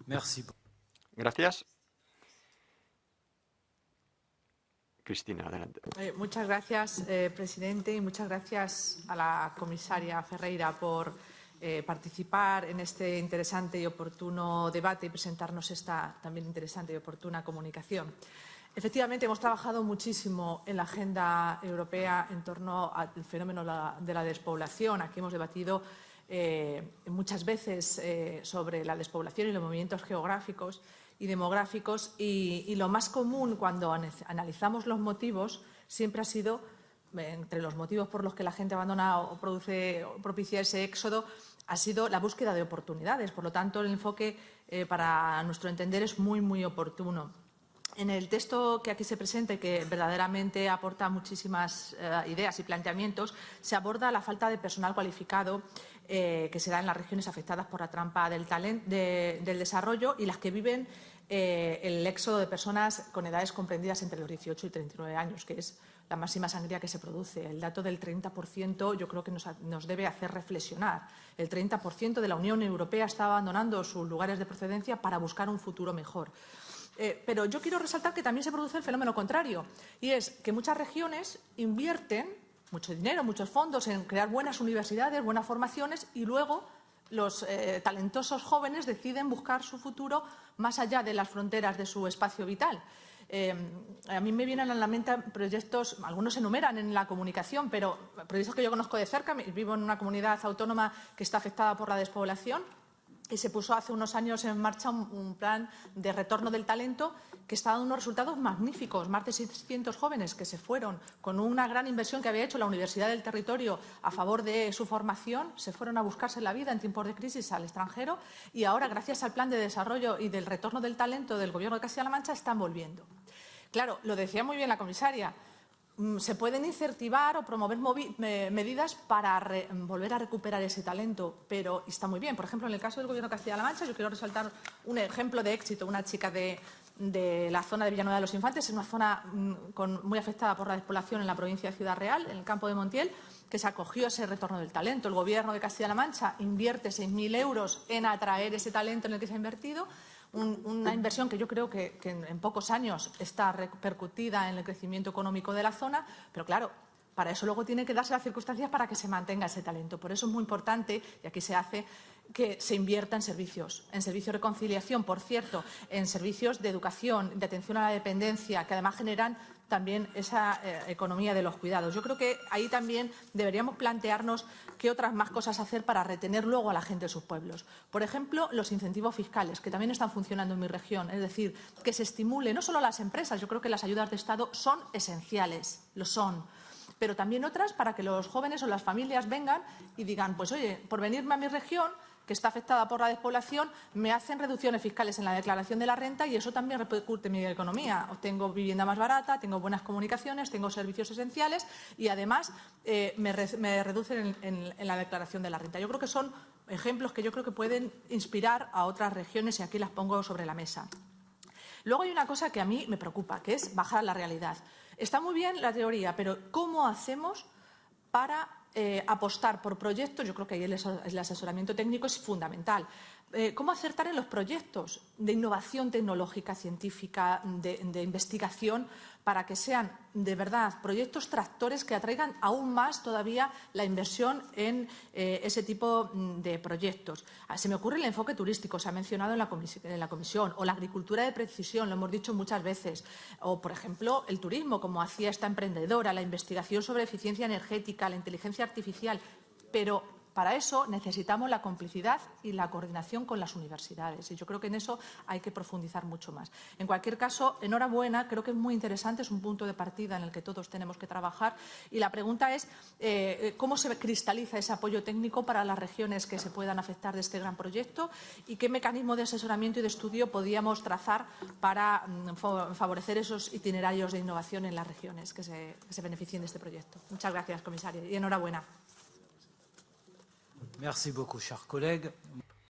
Merci. Gracias. Cristina, adelante. Muchas gracias, presidente, y muchas gracias a la comisaria Ferreira por participar en este interesante y oportuno debate y presentarnos esta también interesante y oportuna comunicación. Efectivamente, hemos trabajado muchísimo en la agenda europea en torno al fenómeno de la despoblación. Aquí hemos debatido muchas veces sobre la despoblación y los movimientos geográficos y demográficos, y lo más común cuando analizamos los motivos siempre ha sido, entre los motivos por los que la gente abandona o propicia ese éxodo, ha sido la búsqueda de oportunidades. Por lo tanto, el enfoque, para nuestro entender, es muy, muy oportuno. En el texto que aquí se presenta y que verdaderamente aporta muchísimas ideas y planteamientos, se aborda la falta de personal cualificado que se da en las regiones afectadas por la trampa del desarrollo y las que viven el éxodo de personas con edades comprendidas entre los 18 y 39 años, que es la máxima sangría que se produce. El dato del 30% yo creo que nos debe hacer reflexionar. El 30% de la Unión Europea está abandonando sus lugares de procedencia para buscar un futuro mejor. Pero yo quiero resaltar que también se produce el fenómeno contrario, y es que muchas regiones invierten mucho dinero, muchos fondos en crear buenas universidades, buenas formaciones, y luego los talentosos jóvenes deciden buscar su futuro más allá de las fronteras de su espacio vital. A mí me vienen a la mente proyectos, algunos se enumeran en la comunicación, pero proyectos que yo conozco de cerca. Vivo en una comunidad autónoma que está afectada por la despoblación, y se puso hace unos años en marcha un plan de retorno del talento que está dando unos resultados magníficos. Más de 600 jóvenes que se fueron con una gran inversión que había hecho la Universidad del Territorio a favor de su formación, se fueron a buscarse la vida en tiempos de crisis al extranjero, y ahora, gracias al plan de desarrollo y del retorno del talento del Gobierno de Castilla-La Mancha, están volviendo. Claro, lo decía muy bien la comisaria, se pueden incentivar o promover medidas para volver a recuperar ese talento, pero está muy bien. Por ejemplo, en el caso del Gobierno de Castilla-La Mancha, yo quiero resaltar un ejemplo de éxito. Una chica de la zona de Villanueva de los Infantes, es una zona muy afectada por la despoblación en la provincia de Ciudad Real, en el campo de Montiel, que se acogió a ese retorno del talento. El Gobierno de Castilla-La Mancha invierte 6.000 euros en atraer ese talento en el que se ha invertido. Una inversión que yo creo que en pocos años está repercutida en el crecimiento económico de la zona, pero claro, para eso luego tiene que darse las circunstancias para que se mantenga ese talento. Por eso es muy importante, y aquí se hace, que se invierta en servicios de conciliación, por cierto, en servicios de educación, de atención a la dependencia, que además generan también esa economía de los cuidados. Yo creo que ahí también deberíamos plantearnos qué otras más cosas hacer para retener luego a la gente de sus pueblos. Por ejemplo, los incentivos fiscales, que también están funcionando en mi región, es decir, que se estimule no solo a las empresas. Yo creo que las ayudas de Estado son esenciales, lo son, pero también otras para que los jóvenes o las familias vengan y digan, pues oye, por venirme a mi región, que está afectada por la despoblación, me hacen reducciones fiscales en la declaración de la renta y eso también repercute en mi economía. Tengo vivienda más barata, tengo buenas comunicaciones, tengo servicios esenciales y además me reducen en la declaración de la renta. Yo creo que son ejemplos que yo creo que pueden inspirar a otras regiones y aquí las pongo sobre la mesa. Luego hay una cosa que a mí me preocupa, que es bajar a la realidad. Está muy bien la teoría, pero ¿cómo hacemos para apostar por proyectos? Yo creo que ahí el asesoramiento técnico es fundamental. ¿Cómo acertar en los proyectos de innovación tecnológica, científica, de investigación, para que sean de verdad proyectos tractores que atraigan aún más todavía la inversión en ese tipo de proyectos? Se me ocurre el enfoque turístico, se ha mencionado en la comisión, o la agricultura de precisión, lo hemos dicho muchas veces, o, por ejemplo, el turismo, como hacía esta emprendedora, la investigación sobre eficiencia energética, la inteligencia artificial, pero para eso necesitamos la complicidad y la coordinación con las universidades, y yo creo que en eso hay que profundizar mucho más. En cualquier caso, enhorabuena, creo que es muy interesante, es un punto de partida en el que todos tenemos que trabajar, y la pregunta es cómo se cristaliza ese apoyo técnico para las regiones que se puedan afectar de este gran proyecto y qué mecanismo de asesoramiento y de estudio podíamos trazar para favorecer esos itinerarios de innovación en las regiones que se beneficien de este proyecto. Muchas gracias, comisaria, y enhorabuena. Merci beaucoup, chers collègues.